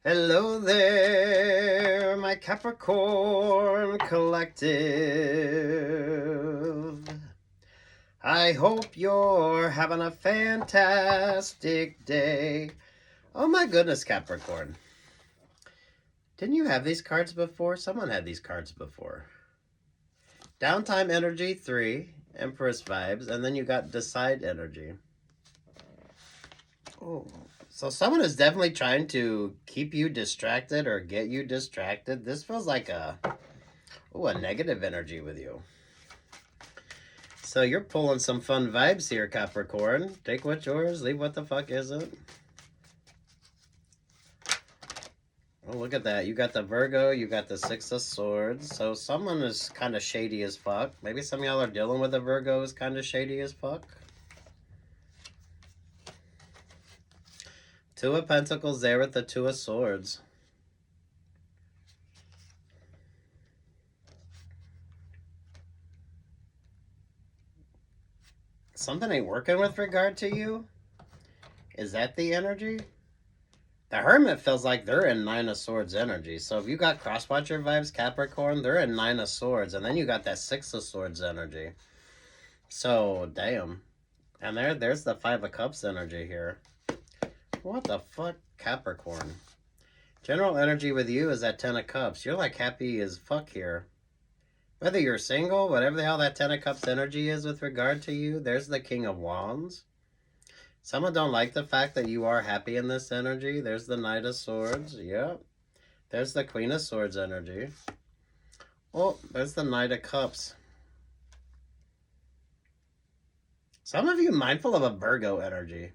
Hello there, my Capricorn Collective. I hope you're having a fantastic day. Oh my goodness, Capricorn. Didn't you have these cards before? Someone had these cards before. Downtime Energy 3, Empress Vibes, and then you got Decide Energy. Oh, so someone is definitely trying to keep you distracted or get you distracted. This feels like a negative energy with you. So you're pulling some fun vibes here, Capricorn. Take what's yours, leave what the fuck isn't. Oh, look at that. You got the Virgo, you got the Six of Swords. So someone is kind of shady as fuck. Maybe some of y'all are dealing with the Virgo is kind of shady as fuck. Two of Pentacles there with the Two of Swords. Something ain't working with regard to you? Is that the energy? The Hermit feels like they're in Nine of Swords energy. So if you got Crosswatcher vibes, Capricorn, they're in Nine of Swords. And then you got that Six of Swords energy. So, damn. And there's the Five of Cups energy here. What the fuck, Capricorn? General energy with you is that Ten of Cups. You're like happy as fuck here. Whether you're single, whatever the hell that Ten of Cups energy is with regard to you, there's the King of Wands. Someone don't like the fact that you are happy in this energy. There's the Knight of Swords. Yep. There's the Queen of Swords energy. Oh, there's the Knight of Cups. Some of you mindful of a Virgo energy.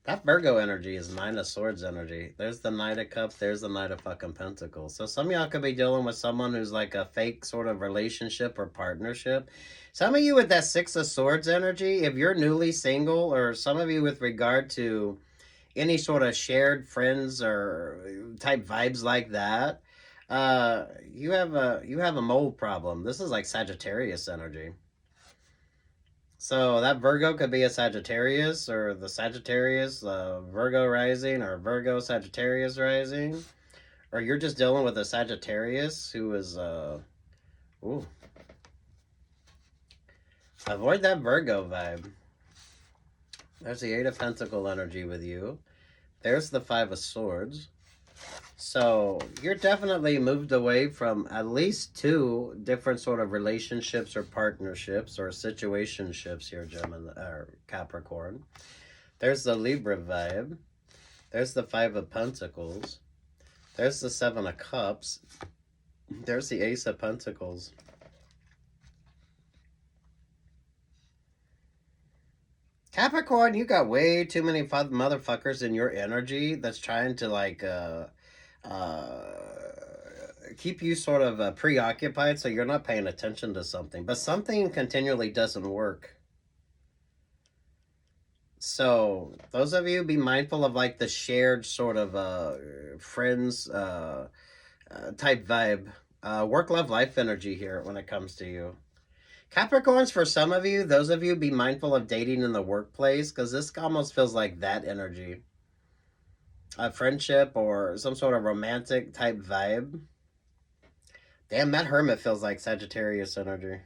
That Virgo energy is Nine of Swords energy. There's the Knight of Cups. There's the Knight of fucking Pentacles. So some of y'all could be dealing with someone who's like a fake sort of relationship or partnership. Some of you with that Six of Swords energy, if you're newly single, or some of you with regard to any sort of shared friends or type vibes like that, you have a mold problem. This is like Sagittarius energy. So that Virgo could be a Sagittarius, or the Sagittarius Virgo rising, or Virgo Sagittarius rising, or you're just dealing with a Sagittarius who is ooh. Avoid that Virgo vibe. There's the Eight of Pentacle energy with you. There's the Five of Swords. So you're definitely moved away from at least two different sort of relationships or partnerships or situationships here, Gemini or Capricorn. There's the Libra vibe. There's the Five of Pentacles. There's the Seven of Cups. There's the Ace of Pentacles. Capricorn, you got way too many motherfuckers in your energy that's trying to like keep you sort of preoccupied so you're not paying attention to something. But something continually doesn't work. So those of you, be mindful of like the shared sort of friends type vibe. Work, love, life energy here when it comes to you. Capricorns, for some of you, those of you, be mindful of dating in the workplace, because this almost feels like that energy. A friendship or some sort of romantic type vibe. Damn, that Hermit feels like Sagittarius energy.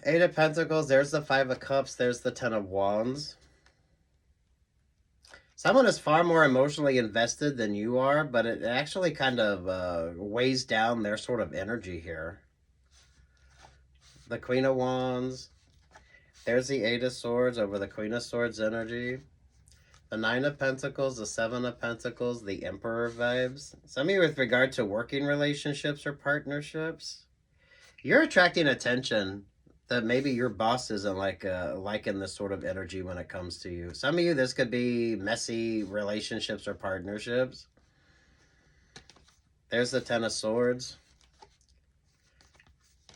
Eight of Pentacles, there's the Five of Cups, there's the Ten of Wands. Someone is far more emotionally invested than you are, but it actually kind of weighs down their sort of energy here. The Queen of Wands. There's the Eight of Swords over the Queen of Swords energy. The Nine of Pentacles, the Seven of Pentacles, the Emperor vibes. Some of you with regard to working relationships or partnerships, you're attracting attention that maybe your boss isn't liking this sort of energy when it comes to you. Some of you, this could be messy relationships or partnerships. There's the Ten of Swords.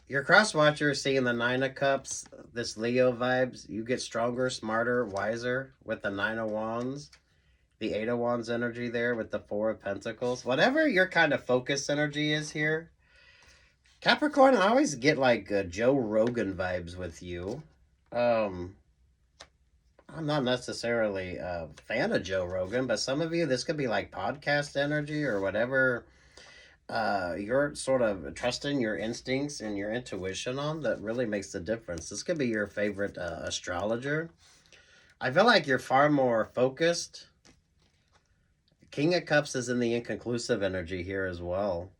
Your cross-watcher is seeing the Nine of Cups, this Leo vibes. You get stronger, smarter, wiser with the Nine of Wands. The Eight of Wands energy there with the Four of Pentacles. Whatever your kind of focus energy is here. Capricorn, I always get like Joe Rogan vibes with you. I I'm not necessarily a fan of Joe Rogan, but some of you, this could be like podcast energy or whatever you're sort of trusting your instincts and your intuition on that really makes the difference. This could be your favorite astrologer. I feel like you're far more focused. King of Cups is in the inconclusive energy here as well.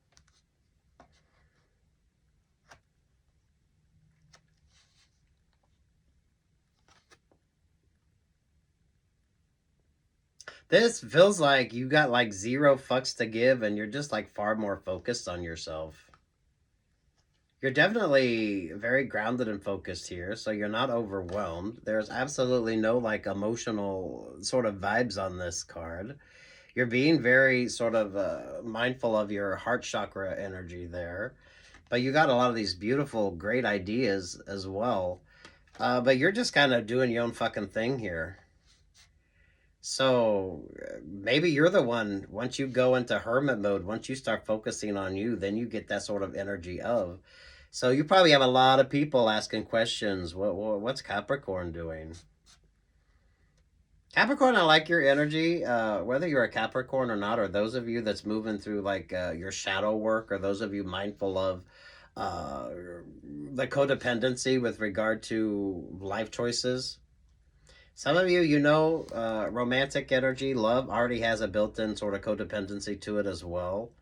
This feels like you got like zero fucks to give and you're just like far more focused on yourself. You're definitely very grounded and focused here, so you're not overwhelmed. There's absolutely no like emotional sort of vibes on this card. You're being very sort of mindful of your heart chakra energy there, but you got a lot of these beautiful, great ideas as well. But you're just kind of doing your own fucking thing here. So maybe you're the one, once you go into hermit mode, once you start focusing on you, then you get that sort of energy of. So you probably have a lot of people asking questions. What's Capricorn doing? Capricorn, I like your energy. Whether you're a Capricorn or not, or those of you that's moving through like your shadow work, or those of you mindful of uh, the codependency with regard to life choices. Some of you, romantic energy, love already has a built-in sort of codependency to it as well.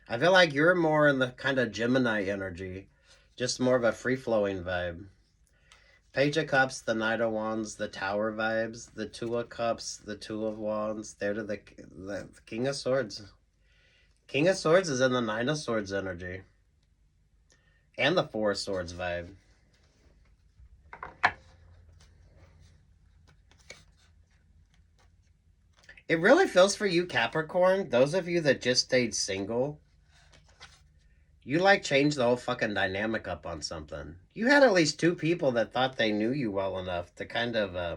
I feel like you're more in the kind of Gemini energy, just more of a free-flowing vibe. Page of Cups, the Knight of Wands, the Tower vibes, the Two of Cups, the Two of Wands, there to the King of Swords. King of Swords is in the Nine of Swords energy. And the Four of Swords vibe. It really feels for you, Capricorn, those of you that just stayed single, you like changed the whole fucking dynamic up on something. You had at least two people that thought they knew you well enough to kind of, I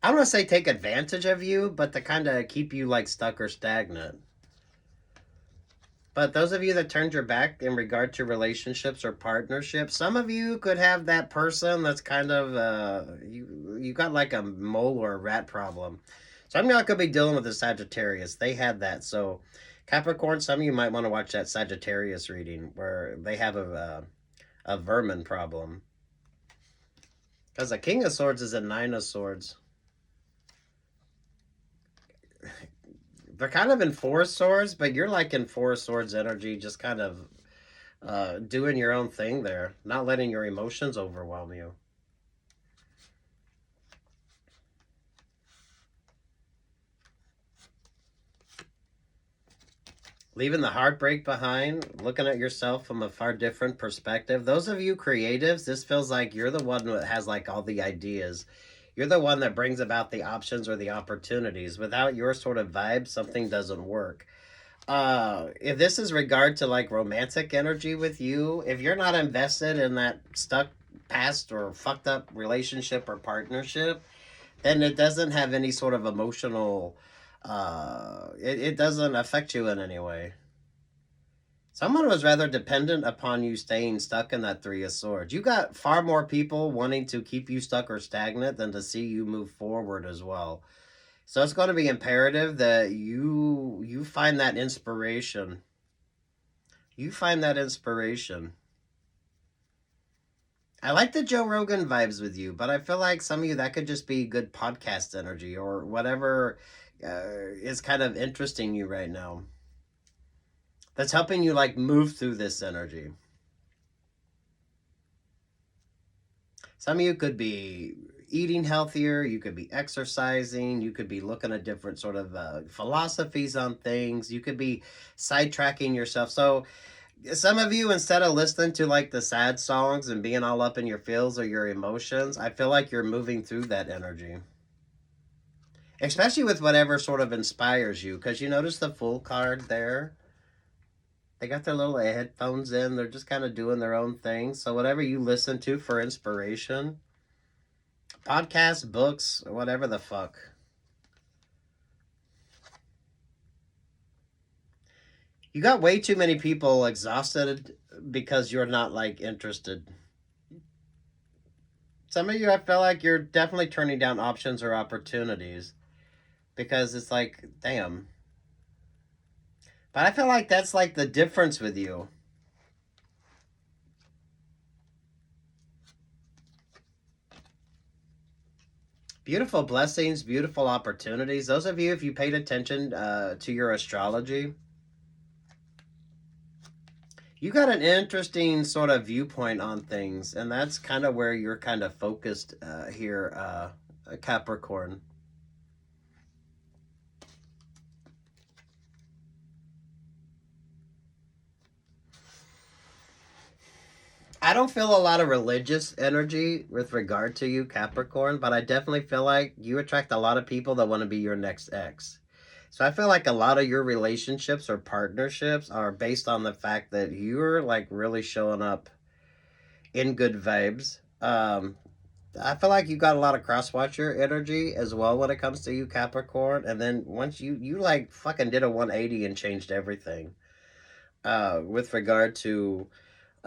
don't want to say take advantage of you, but to kind of keep you like stuck or stagnant. But those of you that turned your back in regard to relationships or partnerships, some of you could have that person that's kind of, you got like a mole or a rat problem. So I'm not going to be dealing with the Sagittarius. They had that. So Capricorn, some of you might want to watch that Sagittarius reading where they have a vermin problem. Because the King of Swords is a Nine of Swords. They're kind of in Four of Swords, but you're like in Four of Swords energy, just kind of doing your own thing there, not letting your emotions overwhelm you. Leaving the heartbreak behind, looking at yourself from a far different perspective. Those of you creatives, this feels like you're the one that has like all the ideas. You're the one that brings about the options or the opportunities. Without your sort of vibe, something doesn't work. If this is regard to like romantic energy with you, if you're not invested in that stuck past or fucked up relationship or partnership, then it doesn't have any sort of emotional it doesn't affect you in any way. Someone was rather dependent upon you staying stuck in that Three of Swords. You got far more people wanting to keep you stuck or stagnant than to see you move forward as well. So it's going to be imperative that you find that inspiration. You find that inspiration. I like the Joe Rogan vibes with you, but I feel like some of you that could just be good podcast energy or whatever is kind of interesting you right now. That's helping you like move through this energy. Some of you could be eating healthier, you could be exercising, you could be looking at different sort of philosophies on things, you could be sidetracking yourself. So some of you, instead of listening to like the sad songs and being all up in your feels or your emotions, I feel like you're moving through that energy. Especially with whatever sort of inspires you, because you notice the Fool card there. They got their little headphones in. They're just kind of doing their own thing. So whatever you listen to for inspiration, podcasts, books, whatever the fuck. You got way too many people exhausted because you're not like interested. Some of you, I feel like you're definitely turning down options or opportunities because it's like, damn. But I feel like that's like the difference with you. Beautiful blessings, beautiful opportunities. Those of you, if you paid attention to your astrology, you got an interesting sort of viewpoint on things, and that's kind of where you're kind of focused here, Capricorn. I don't feel a lot of religious energy with regard to you, Capricorn, but I definitely feel like you attract a lot of people that want to be your next ex. So I feel like a lot of your relationships or partnerships are based on the fact that you're like really showing up in good vibes. I feel like you got a lot of cross-watcher energy as well when it comes to you, Capricorn. And then once you like fucking did a 180 and changed everything. With regard to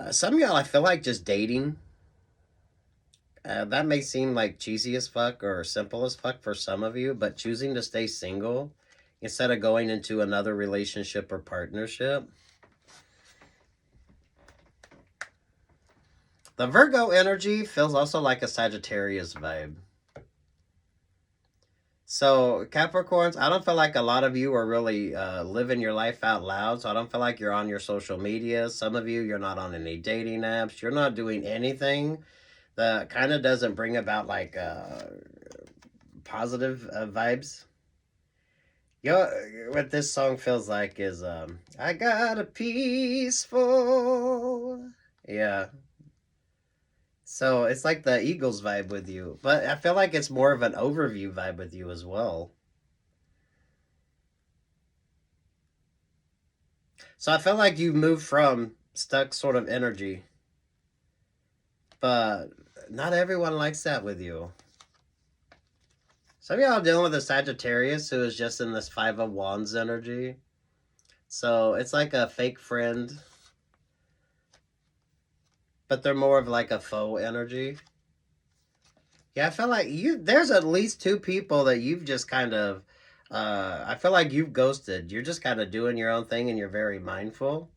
some of y'all, I feel like just dating. That may seem like cheesy as fuck or simple as fuck for some of you, but choosing to stay single instead of going into another relationship or partnership. The Virgo energy feels also like a Sagittarius vibe. So, Capricorns, I don't feel like a lot of you are really living your life out loud. So, I don't feel like you're on your social media. Some of you, you're not on any dating apps. You're not doing anything that kind of doesn't bring about like positive vibes. Yo, what this song feels like is I got a peaceful. Yeah. So it's like the Eagles vibe with you, but I feel like it's more of an overview vibe with you as well. So I feel like you moved from stuck sort of energy, but not everyone likes that with you. Some of y'all are dealing with a Sagittarius who is just in this Five of Wands energy. So it's like a fake friend, but they're more of like a faux energy. Yeah, I feel like there's at least two people that you've just kind of I feel like you've ghosted. You're just kind of doing your own thing and you're very mindful.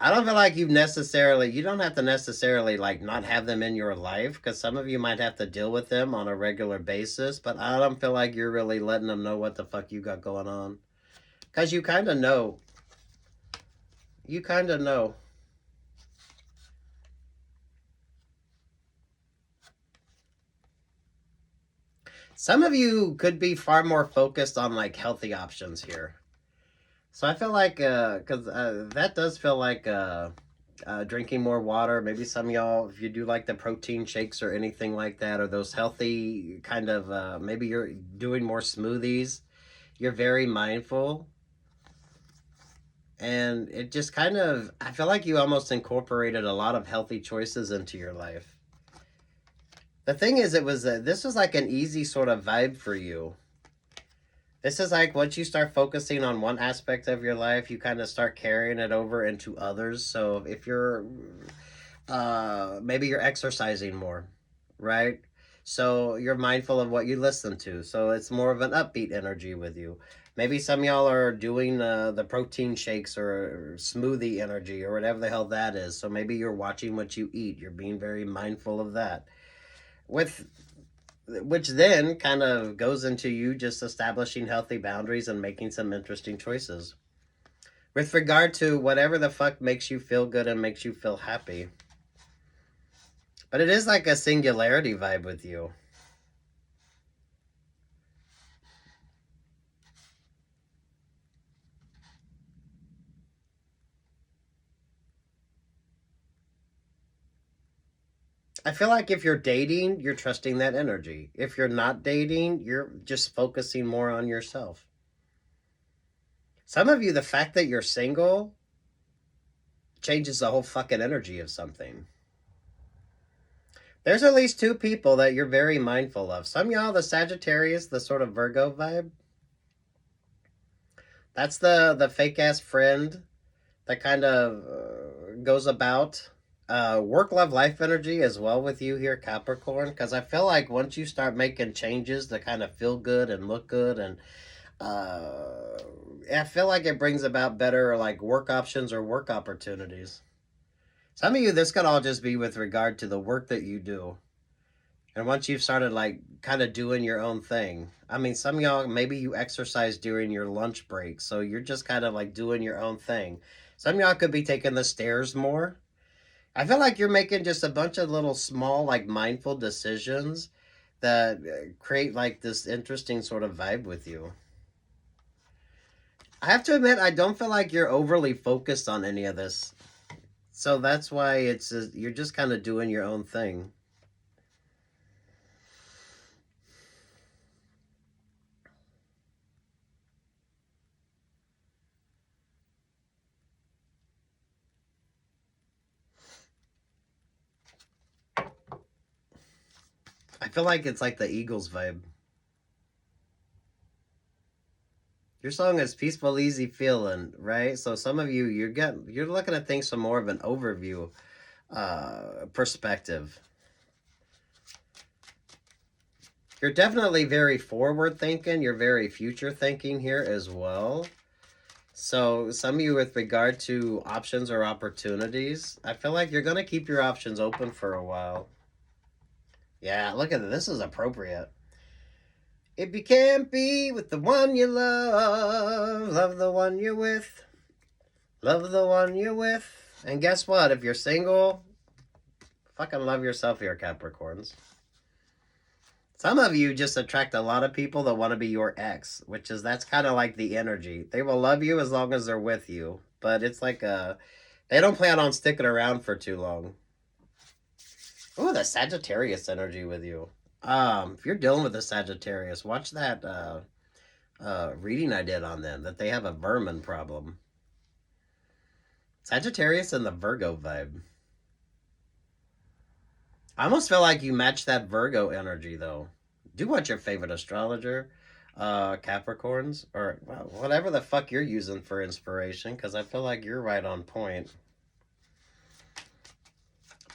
I don't feel like you don't have to necessarily like not have them in your life because some of you might have to deal with them on a regular basis, but I don't feel like you're really letting them know what the fuck you got going on. Because you kind of know. You kind of know. Some of you could be far more focused on like healthy options here. So I feel like, because that does feel like drinking more water. Maybe some of y'all, if you do like the protein shakes or anything like that, or those healthy kind of, maybe you're doing more smoothies. You're very mindful. And it just kind of, I feel like you almost incorporated a lot of healthy choices into your life. The thing is, this was like an easy sort of vibe for you. This is like once you start focusing on one aspect of your life, you kind of start carrying it over into others. So if you're, maybe you're exercising more, right? So you're mindful of what you listen to. So it's more of an upbeat energy with you. Maybe some of y'all are doing the protein shakes or smoothie energy or whatever the hell that is. So maybe you're watching what you eat. You're being very mindful of that. Which then kind of goes into you just establishing healthy boundaries and making some interesting choices with regard to whatever the fuck makes you feel good and makes you feel happy. But it is like a singularity vibe with you. I feel like if you're dating, you're trusting that energy. If you're not dating, you're just focusing more on yourself. Some of you, the fact that you're single changes the whole fucking energy of something. There's at least two people that you're very mindful of. Some of y'all, the Sagittarius, the sort of Virgo vibe. That's the fake ass friend that kind of goes about Work, love, life energy as well with you here, Capricorn, because I feel like once you start making changes to kind of feel good and look good, and I feel like it brings about better like work options or work opportunities. Some of you, this could all just be with regard to the work that you do. And once you've started like kind of doing your own thing, I mean, some of y'all, maybe you exercise during your lunch break. So you're just kind of like doing your own thing. Some of y'all could be taking the stairs more. I feel like you're making just a bunch of little small, like mindful decisions that create like this interesting sort of vibe with you. I have to admit, I don't feel like you're overly focused on any of this. So that's why it's you're just kind of doing your own thing. I feel like it's like the Eagles vibe. Your song is Peaceful, Easy Feeling, right? So some of you, you're looking at things from more of an overview perspective. You're definitely very forward thinking. You're very future thinking here as well. So some of you with regard to options or opportunities, I feel like you're going to keep your options open for a while. Yeah, look at this. This is appropriate. If you can't be with the one you love, love the one you're with. Love the one you're with. And guess what? If you're single, fucking love yourself here, Capricorns. Some of you just attract a lot of people that want to be your ex, that's kind of like the energy. They will love you as long as they're with you, but it's like they don't plan on sticking around for too long. Ooh, the Sagittarius energy with you. If you're dealing with the Sagittarius, watch that reading I did on them, that they have a vermin problem. Sagittarius and the Virgo vibe. I almost feel like you match that Virgo energy, though. Do watch your favorite astrologer, Capricorns, or whatever the fuck you're using for inspiration, because I feel like you're right on point.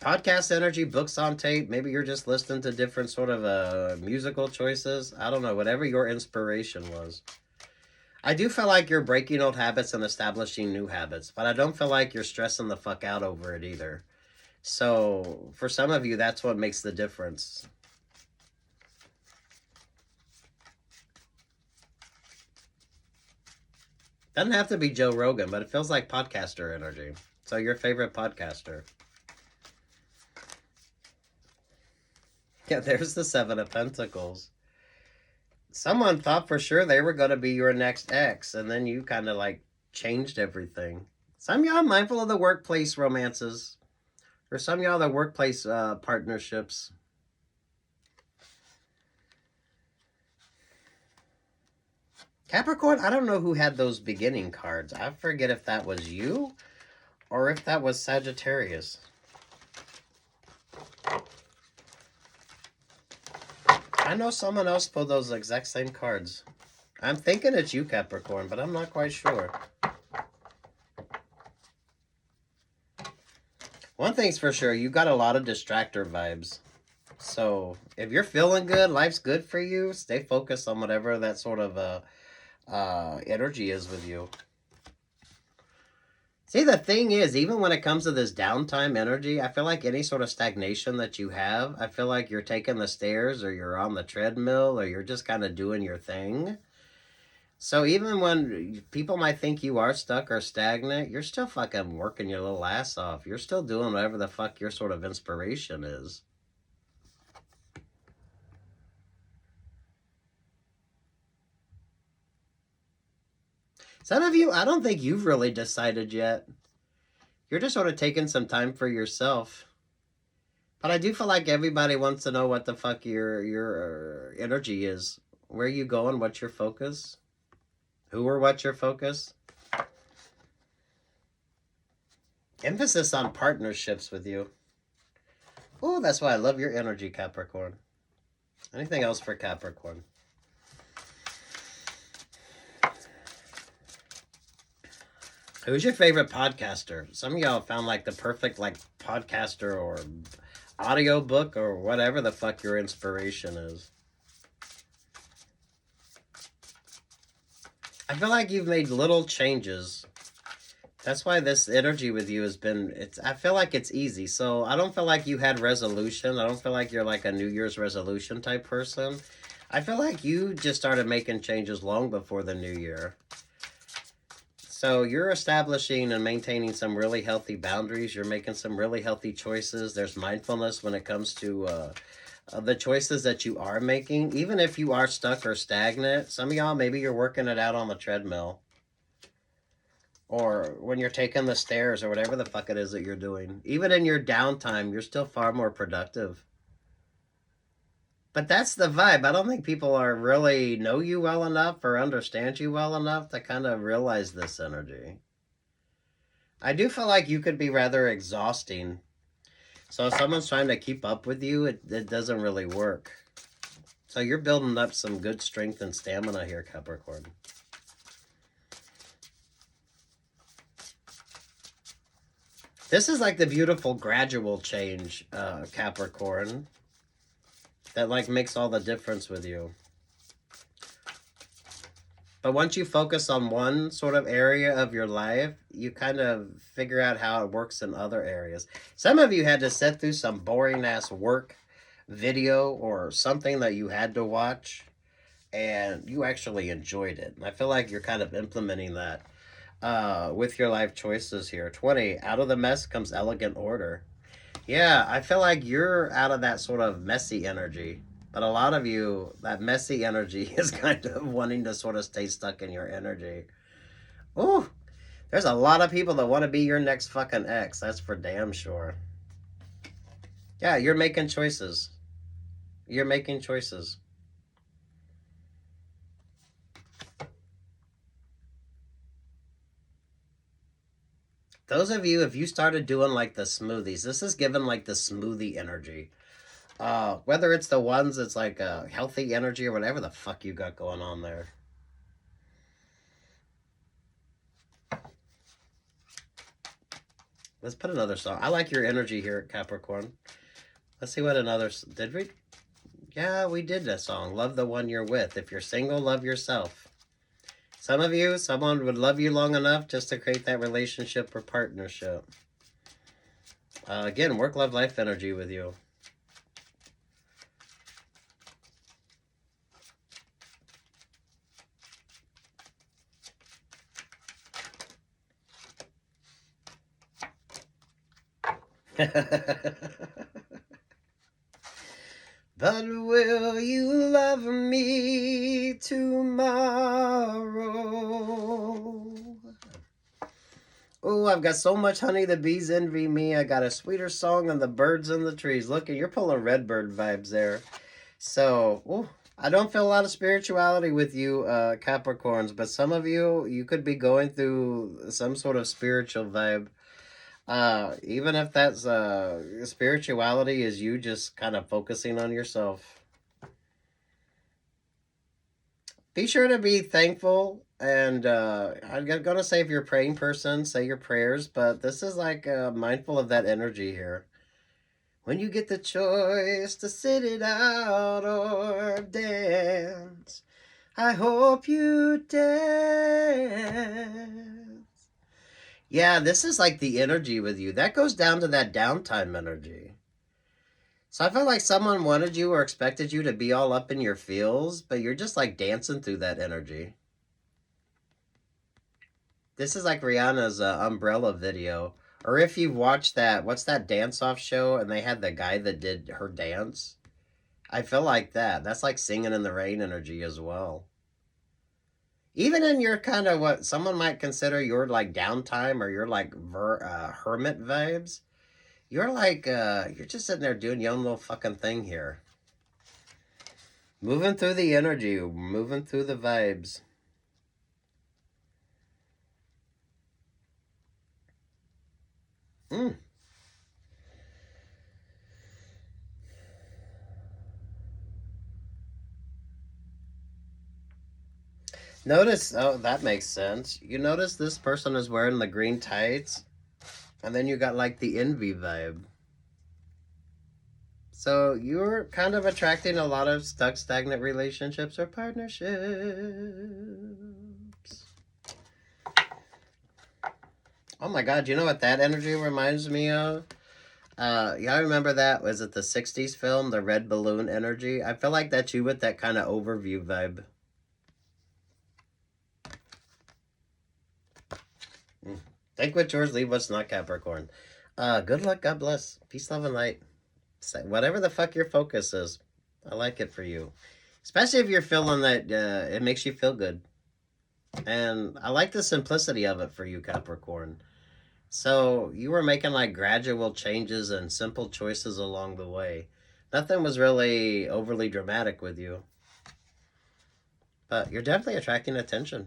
Podcast energy, books on tape. Maybe you're just listening to different sort of musical choices. I don't know, whatever your inspiration was. I do feel like you're breaking old habits and establishing new habits, but I don't feel like you're stressing the fuck out over it either. So for some of you, that's what makes the difference. Doesn't have to be Joe Rogan, but it feels like podcaster energy. So your favorite podcaster. Yeah, there's the Seven of Pentacles. Someone thought for sure they were going to be your next ex, and then you kind of like changed everything. Some of y'all mindful of the workplace romances, or some of y'all the workplace partnerships. Capricorn, I don't know who had those beginning cards. I forget if that was you or if that was Sagittarius. I know someone else pulled those exact same cards. I'm thinking it's you, Capricorn, but I'm not quite sure. One thing's for sure, you got a lot of distractor vibes. So if you're feeling good, life's good for you, stay focused on whatever that sort of energy is with you. See, the thing is, even when it comes to this downtime energy, I feel like any sort of stagnation that you have, I feel like you're taking the stairs or you're on the treadmill or you're just kind of doing your thing. So even when people might think you are stuck or stagnant, you're still fucking working your little ass off. You're still doing whatever the fuck your sort of inspiration is. Some of you, I don't think you've really decided yet. You're just sort of taking some time for yourself. But I do feel like everybody wants to know what the fuck your energy is. Where are you going? What's your focus? Who or what's your focus? Emphasis on partnerships with you. Oh, that's why I love your energy, Capricorn. Anything else for Capricorn? Who's your favorite podcaster? Some of y'all found like the perfect like podcaster or audiobook or whatever the fuck your inspiration is. I feel like you've made little changes. That's why this energy with you has been, I feel like it's easy. So I don't feel like you had resolution. I don't feel like you're like a New Year's resolution type person. I feel like you just started making changes long before the new year. So you're establishing and maintaining some really healthy boundaries. You're making some really healthy choices. There's mindfulness when it comes to the choices that you are making. Even if you are stuck or stagnant, some of y'all, maybe you're working it out on the treadmill. Or when you're taking the stairs or whatever the fuck it is that you're doing. Even in your downtime, you're still far more productive. But that's the vibe. I don't think people are really know you well enough or understand you well enough to kind of realize this energy. I do feel like you could be rather exhausting. So if someone's trying to keep up with you, it doesn't really work. So you're building up some good strength and stamina here, Capricorn. This is like the beautiful gradual change, Capricorn, that like makes all the difference with you. But once you focus on one sort of area of your life, you kind of figure out how it works in other areas. Some of you had to sit through some boring ass work video or something that you had to watch, and you actually enjoyed it. And I feel like you're kind of implementing that with your life choices here. 20, out of the mess comes elegant order. Yeah, I feel like you're out of that sort of messy energy. But a lot of you, that messy energy is kind of wanting to sort of stay stuck in your energy. Ooh, there's a lot of people that want to be your next fucking ex. That's for damn sure. Yeah, you're making choices. You're making choices. Those of you, if you started doing like the smoothies, this is given like the smoothie energy. Whether it's the ones that's like healthy energy or whatever the fuck you got going on there. Let's put another song. I like your energy here, Capricorn. Let's see what another... Did we? Yeah, we did that song. Love the one you're with. If you're single, love yourself. Some of you, someone would love you long enough just to create that relationship or partnership. Again, work, love, life energy with you. But will you love me tomorrow? Oh, I've got so much honey, the bees envy me. I got a sweeter song than the birds in the trees. Look, you're pulling redbird vibes there. So, ooh, I don't feel a lot of spirituality with you, Capricorns, but some of you, you could be going through some sort of spiritual vibe. Even if that's spirituality is you just kind of focusing on yourself. Be sure to be thankful, and I'm gonna say if you're a praying person, say your prayers, but this is like mindful of that energy here. When you get the choice to sit it out or dance, I hope you dance. Yeah, this is like the energy with you. That goes down to that downtime energy. So I feel like someone wanted you or expected you to be all up in your feels, but you're just like dancing through that energy. This is like Rihanna's Umbrella video. Or if you've watched that, what's that dance-off show? And they had the guy that did her dance. I feel like that. That's like singing in the rain energy as well. Even in your kind of what someone might consider your like downtime or your like hermit vibes, you're like, you're just sitting there doing your own little fucking thing here. Moving through the energy, moving through the vibes. Notice, oh, that makes sense. You notice this person is wearing the green tights? And then you got like the envy vibe. So you're kind of attracting a lot of stuck, stagnant relationships or partnerships. Oh my God, you know what that energy reminds me of? Y'all remember that? Was it the 60s film, The Red Balloon Energy? I feel like that's you with that kind of overview vibe. Think what's yours, leave what's not, Capricorn. Good luck, God bless. Peace, love, and light. Whatever the fuck your focus is, I like it for you. Especially if you're feeling that it makes you feel good. And I like the simplicity of it for you, Capricorn. So you were making like gradual changes and simple choices along the way. Nothing was really overly dramatic with you. But you're definitely attracting attention.